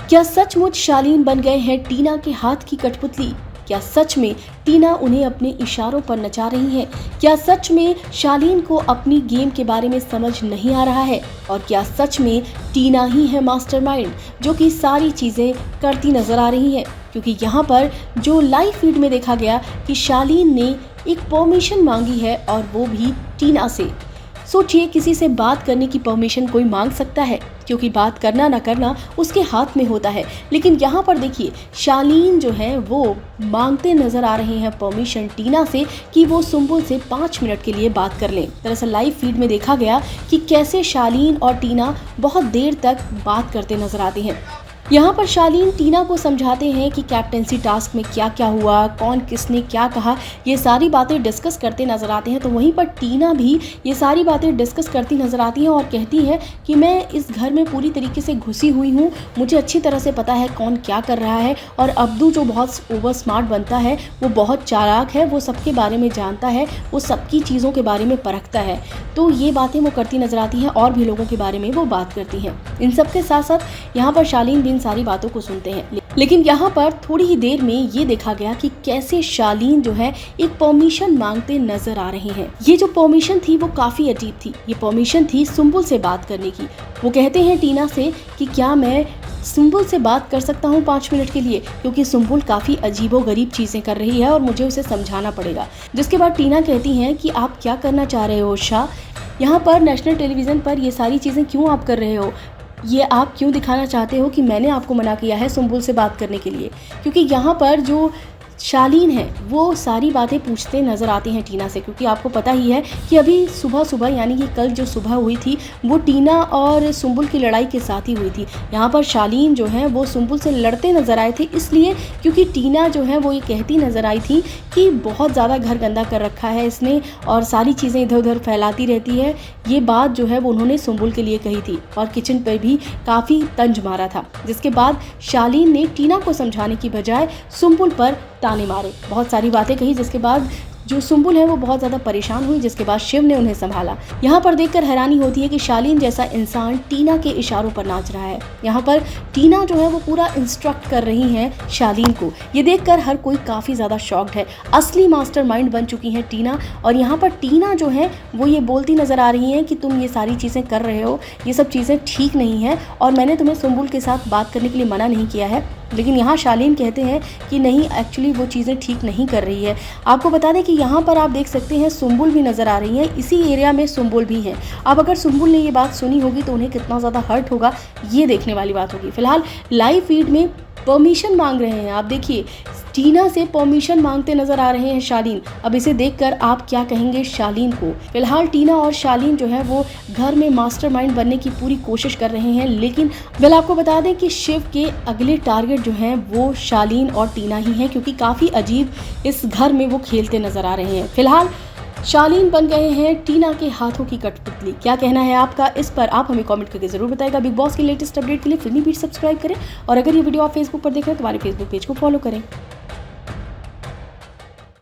क्या सचमुच शालीन बन गए हैं टीना के हाथ की कठपुतली? क्या सच में टीना उन्हें अपने इशारों पर नचा रही है? क्या सच में शालीन को अपनी गेम के बारे में समझ नहीं आ रहा है? और क्या सच में टीना ही है मास्टरमाइंड जो कि सारी चीजें करती नजर आ रही है? क्योंकि यहाँ पर जो लाइव फीड में देखा गया कि शालीन ने एक परमिशन मांगी है और वो भी टीना से। सोचिए, किसी से बात करने की परमिशन कोई मांग सकता है, क्योंकि बात करना ना करना उसके हाथ में होता है। लेकिन यहाँ पर देखिए, शालीन जो है वो मांगते नजर आ रहे हैं परमिशन टीना से कि वो सुम्बुल से 5 मिनट के लिए बात कर लें। दरअसल लाइव फीड में देखा गया कि कैसे शालीन और टीना बहुत देर तक बात करते नजर आते हैं। यहाँ पर शालीन टीना को समझाते हैं कि कैप्टेंसी टास्क में क्या क्या हुआ, कौन किसने क्या कहा, ये सारी बातें डिस्कस करते नजर आते हैं। तो वहीं पर टीना भी ये सारी बातें डिस्कस करती नजर आती हैं और कहती है कि मैं इस घर में पूरी तरीके से घुसी हुई हूँ, मुझे अच्छी तरह से पता है कौन क्या कर रहा है। और अब्दू जो बहुत ओवर स्मार्ट बनता है, वो बहुत चालाक है, वो सबके बारे में जानता है, वो सबकी चीज़ों के बारे में परखता है। तो ये बातें वो करती नजर आती हैं और भी लोगों के बारे में वो बात करती हैं। इन सब के साथ साथ यहाँ पर शालीन भी सारी बातों को सुनते हैं। लेकिन यहाँ पर थोड़ी ही देर में ये देखा गया कि कैसे शालीन जो है एक परमिशन मांगते नजर आ रहे हैं। ये जो परमिशन थी वो काफी अजीब थी। ये परमिशन थी सुम्बुल से बात करने की। वो कहते हैं टीना से कि क्या मैं सुम्बुल से बात कर सकता हूँ 5 मिनट के लिए, क्योंकि सुम्बुल काफ़ी अजीबोगरीब चीज़ें कर रही है और मुझे उसे समझाना पड़ेगा। जिसके बाद टीना कहती हैं कि आप क्या करना चाह रहे हो शाह, यहाँ पर नेशनल टेलीविज़न पर ये सारी चीज़ें क्यों आप कर रहे हो? ये आप क्यों दिखाना चाहते हो कि मैंने आपको मना किया है सुम्बुल से बात करने के लिए? क्योंकि यहाँ पर जो शालीन है वो सारी बातें पूछते नज़र आती हैं टीना से, क्योंकि आपको पता ही है कि अभी सुबह यानी कि कल जो सुबह हुई थी वो टीना और सुम्बुल की लड़ाई के साथ ही हुई थी। यहाँ पर शालीन जो है वो सुम्बुल से लड़ते नज़र आए थे, इसलिए क्योंकि टीना जो है वो ये कहती नज़र आई थी कि बहुत ज़्यादा घर गंदा कर रखा है इसने और सारी चीज़ें इधर उधर फैलाती रहती है। ये बात जो है वो उन्होंने सुम्बुल के लिए कही थी और किचन पर भी काफ़ी तंज मारा था। जिसके बाद शालीन ने टीना को समझाने की बजाय सुम्बुल पर ताने मारे, बहुत सारी बातें कही, जिसके बाद जो सुम्बुल है वो बहुत ज़्यादा परेशान हुई। जिसके बाद शिव ने उन्हें संभाला। यहाँ पर देखकर हैरानी होती है कि शालीन जैसा इंसान टीना के इशारों पर नाच रहा है। यहाँ पर टीना जो है वो पूरा इंस्ट्रक्ट कर रही हैं शालीन को। ये देखकर हर कोई काफ़ी ज़्यादा शॉक्ड है। असली मास्टरमाइंड बन चुकी हैं टीना। और यहाँ पर टीना जो है वो ये बोलती नज़र आ रही हैं कि तुम ये सारी चीज़ें कर रहे हो, ये सब चीज़ें ठीक नहीं है और मैंने तुम्हें सुम्बुल के साथ बात करने के लिए मना नहीं किया है। लेकिन यहाँ शालीन कहते हैं कि नहीं, एक्चुअली वो चीज़ें ठीक नहीं कर रही है। आपको बता दें कि यहाँ पर आप देख सकते हैं सुम्बुल भी नज़र आ रही है, इसी एरिया में सुम्बुल भी है। अब अगर सुम्बुल ने ये बात सुनी होगी तो उन्हें कितना ज़्यादा हर्ट होगा, ये देखने वाली बात होगी। फिलहाल लाइव फीड में परमिशन मांग रहे हैं, आप देखिए टीना से परमिशन मांगते नजर आ रहे हैं शालीन। अब इसे देखकर आप क्या कहेंगे शालीन को? फिलहाल टीना और शालीन जो है वो घर में मास्टरमाइंड बनने की पूरी कोशिश कर रहे हैं। लेकिन आपको बता दें कि शिव के अगले टारगेट जो हैं वो शालीन और टीना ही हैं, क्योंकि काफ़ी अजीब इस घर में वो खेलते नजर आ रहे हैं। फिलहाल शालीन बन गए हैं टीना के हाथों की कठपुतली। क्या कहना है आपका इस पर? आप हमें कमेंट करके जरूर बताएगा। बिग बॉस के लेटेस्ट अपडेट के लिए फिल्मी बीट सब्सक्राइब करें और अगर ये वीडियो आप फेसबुक पर देख रहे हैं तो हमारे फेसबुक पेज को फॉलो करें।